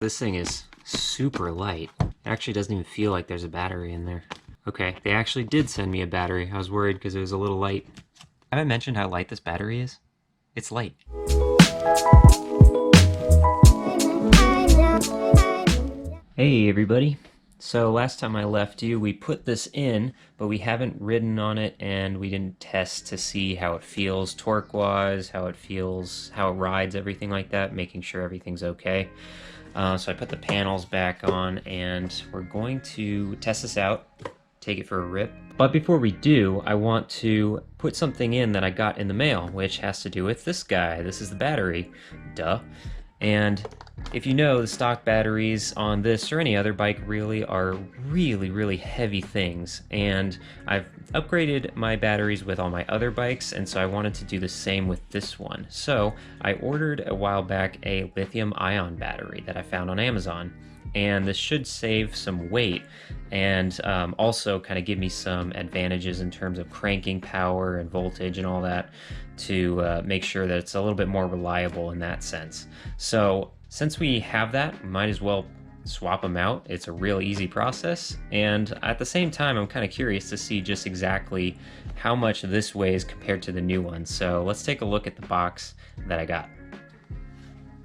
This thing is super light. It actually doesn't even feel like there's a battery in there. Okay, they actually did send me a battery. I was worried because it was a little light. Have I mentioned how light this battery is? It's light. Hey everybody. So last time I left you, we put this in, but we haven't ridden on it and we didn't test to see how it feels torque-wise, how it feels, how it rides, everything like that, making sure everything's okay. So I put the panels back on and we're going to test this out, take it for a rip. But before we do, I want to put something in that I got in the mail, which has to do with this guy. This is the battery, duh. And if you know, the stock batteries on this or any other bike really are really heavy things. And I've upgraded my batteries with all my other bikes, and so I wanted to do the same with this one. So I ordered a while back a lithium-ion battery that I found on Amazon. And this should save some weight and also kind of give me some advantages in terms of cranking power and voltage and all that to make sure that it's a little bit more reliable in that sense. So since we have that, we might as well swap them out. It's a real easy process, and at the same time I'm kind of curious to see just exactly how much this weighs compared to the new one. So let's take a look at the box that I got.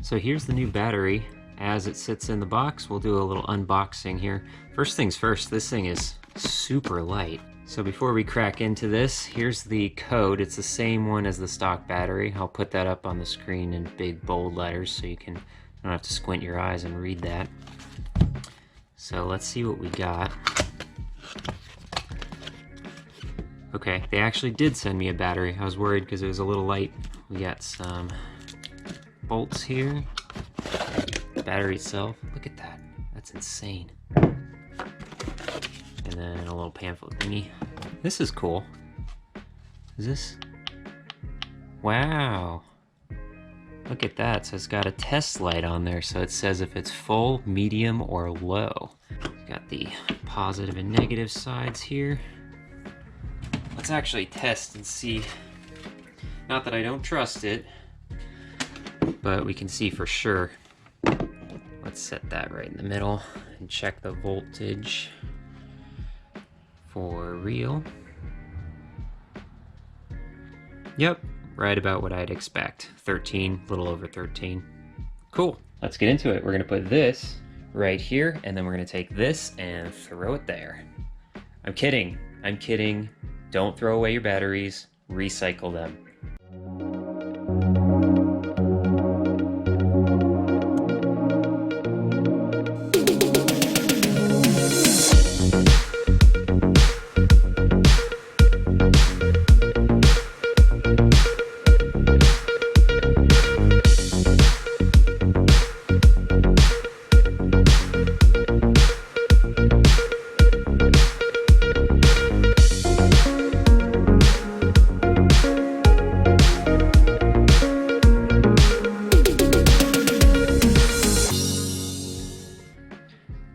So here's the new battery as it sits in the box. We'll do a little unboxing here. First things first, this thing is super light. So before we crack into this, here's the code. It's the same one as the stock battery. I'll put that up on the screen in big bold letters so you don't have to squint your eyes and read that. So let's see what we got. Okay, they actually did send me a battery. I was worried because it was a little light. We got some bolts here. The battery itself, look at that. That's insane. And then a little pamphlet thingy. This is cool. Is this? Wow. Look at that. So it's got a test light on there. So it says if it's full, medium, or low. Got the positive and negative sides here. Let's actually test and see. Not that I don't trust it, but we can see for sure. Let's set that right in the middle and check the voltage for real. Yep, right about what I'd expect. 13, a little over 13. Cool, let's get into it. We're gonna put this right here, and then we're gonna take this and throw it there. I'm kidding. Don't throw away your batteries, recycle them.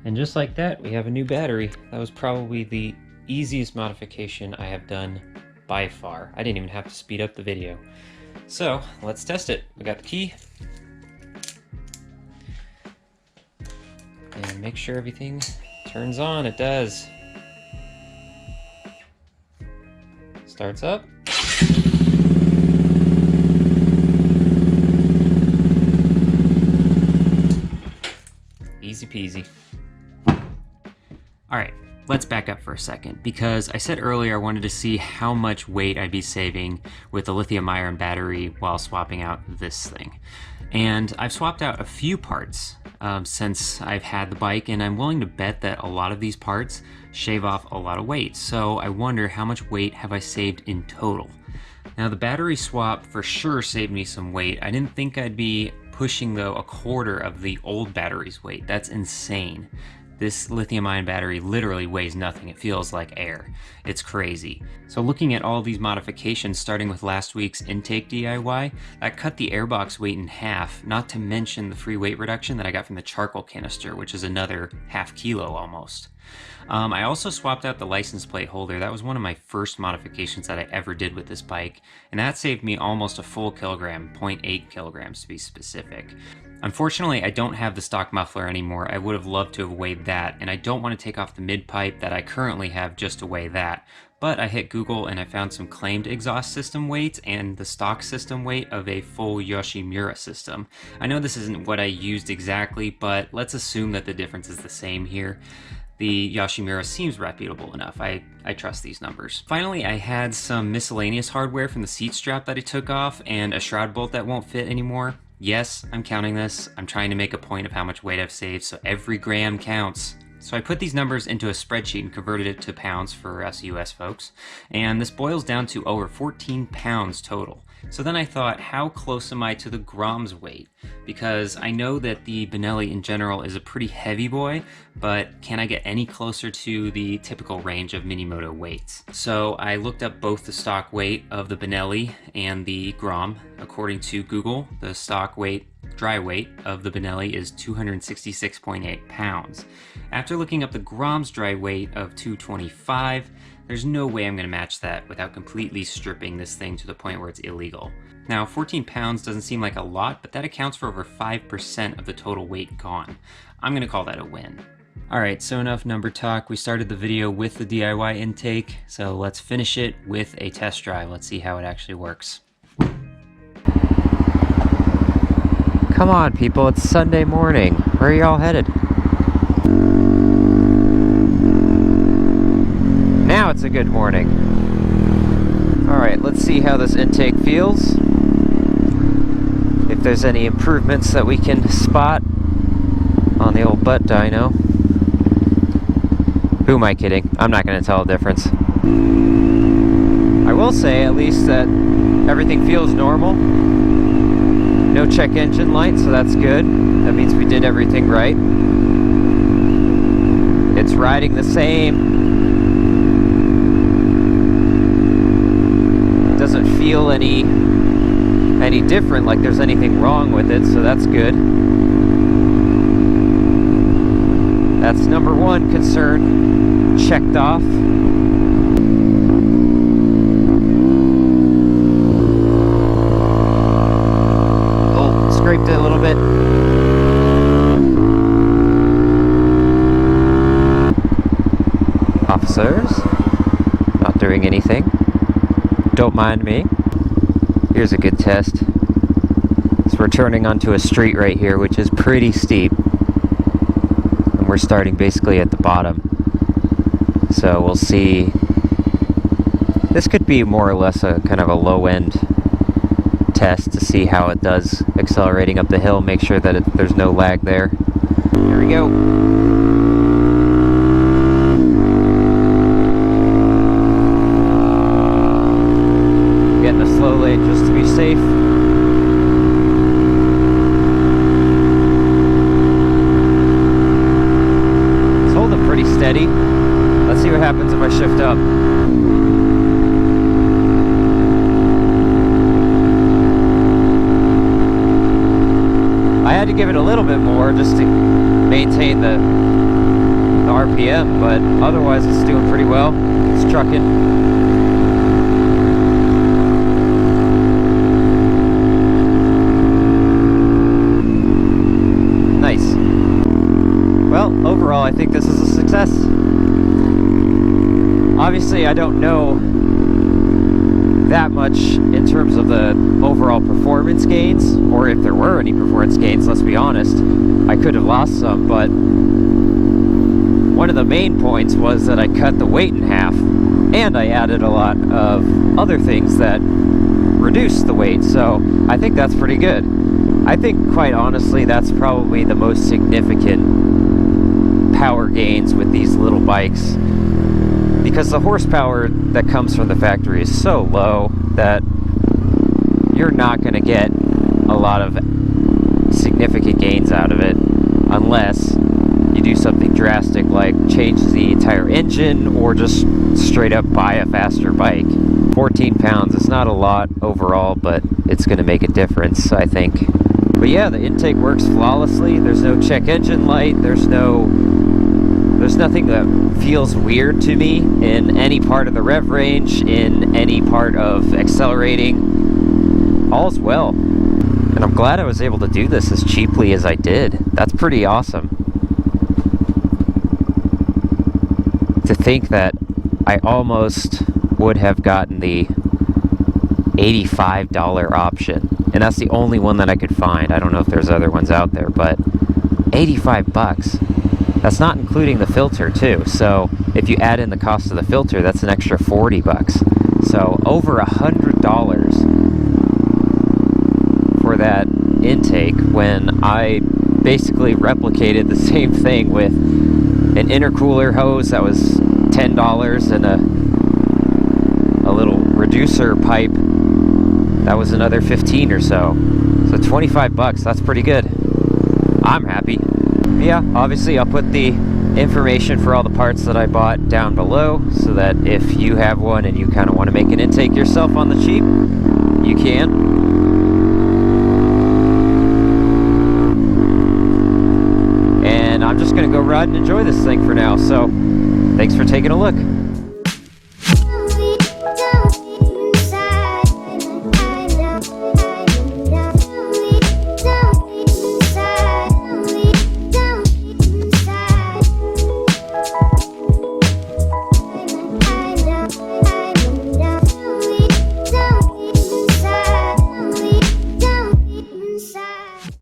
And just like that, we have a new battery. That was probably the easiest modification I have done by far. I didn't even have to speed up the video. So let's test it. We got the key. And make sure everything turns on. It does. Starts up. Easy peasy. All right, let's back up for a second, because I said earlier I wanted to see how much weight I'd be saving with the lithium-ion battery while swapping out this thing. And I've swapped out a few parts since I've had the bike, and I'm willing to bet that a lot of these parts shave off a lot of weight. So I wonder how much weight have I saved in total. Now the battery swap for sure saved me some weight. I didn't think I'd be pushing though a quarter of the old battery's weight. That's insane. This lithium-ion battery literally weighs nothing. It feels like air. It's crazy. So looking at all these modifications, starting with last week's intake DIY, that cut the airbox weight in half, not to mention the free weight reduction that I got from the charcoal canister, which is another half kilo almost. I also swapped out the license plate holder. That was one of my first modifications that I ever did with this bike, and that saved me almost a full kilogram, 0.8 kilograms to be specific. Unfortunately, I don't have the stock muffler anymore. I would have loved to have weighed that, and I don't want to take off the mid-pipe that I currently have just to weigh that. But I hit Google and I found some claimed exhaust system weights and the stock system weight of a full Yoshimura system. I know this isn't what I used exactly, but let's assume that the difference is the same here. The Yoshimura seems reputable enough. I trust these numbers. Finally, I had some miscellaneous hardware from the seat strap that I took off and a shroud bolt that won't fit anymore. Yes, I'm counting this. I'm trying to make a point of how much weight I've saved, so every gram counts. So I put these numbers into a spreadsheet and converted it to pounds for us US folks, and this boils down to over 14 pounds total. So then I thought, how close am I to the grom's weight? Because I know that the Benelli in general is a pretty heavy boy, but can I get any closer to the typical range of Minimoto weights? So I looked up both the stock weight of the Benelli and the grom. According to Google, the stock weight, dry weight of the Benelli is 266.8 pounds. After looking up the grom's dry weight of 225, there's no way I'm going to match that without completely stripping this thing to the point where it's illegal. Now, 14 pounds doesn't seem like a lot, but that accounts for over 5% of the total weight gone. I'm going to call that a win. Alright, so enough number talk. We started the video with the DIY intake, so let's finish it with a test drive. Let's see how it actually works. Come on, people, it's Sunday morning. Where are y'all headed? Now it's a good morning. Alright, let's see how this intake feels. If there's any improvements that we can spot on the old butt dyno. Who am I kidding? I'm not going to tell the difference. I will say at least that everything feels normal. No check engine light, so that's good. That means we did everything right. It's riding the same. Doesn't feel any different, like there's anything wrong with it, so that's good. That's number one concern checked off. Oh, scraped it a little bit. Officers, not doing anything. Don't mind me. Here's a good test. So we're turning onto a street right here, which is pretty steep. And we're starting basically at the bottom. So we'll see. This could be more or less a kind of a low-end test to see how it does accelerating up the hill. Make sure that there's no lag there. Here we go. Getting a slow lane just to be safe. It's holding pretty steady. Let's see what happens if I shift up. I had to give it a little bit more just to maintain the RPM, but otherwise it's doing pretty well. It's trucking. Well, overall, I think this is a success. Obviously, I don't know that much in terms of the overall performance gains, or if there were any performance gains, let's be honest. I could have lost some, but one of the main points was that I cut the weight in half, and I added a lot of other things that reduced the weight, so I think that's pretty good. I think, quite honestly, that's probably the most significant power gains with these little bikes, because the horsepower that comes from the factory is so low that you're not going to get a lot of significant gains out of it unless you do something drastic drastic, like change the entire engine or just straight up buy a faster bike. 14 pounds, it's not a lot overall, but it's going to make a difference, I think. But yeah, the intake works flawlessly. There's no check engine light. There's nothing that feels weird to me in any part of the rev range, in any part of accelerating. All's well. And I'm glad I was able to do this as cheaply as I did. That's pretty awesome. To think that I almost would have gotten the $85 option. And that's the only one that I could find. I don't know if there's other ones out there, but 85 bucks. That's not including the filter too. So if you add in the cost of the filter, that's an extra 40 bucks. So over $100 for that intake, when I basically replicated the same thing with an intercooler hose that was $10 and a little reducer pipe that was another 15 or so. So 25 bucks, that's pretty good. I'm happy. Yeah, obviously I'll put the information for all the parts that I bought down below, so that if you have one and you kind of want to make an intake yourself on the cheap, you can. And I'm just going to go ride and enjoy this thing for now, so thanks for taking a look.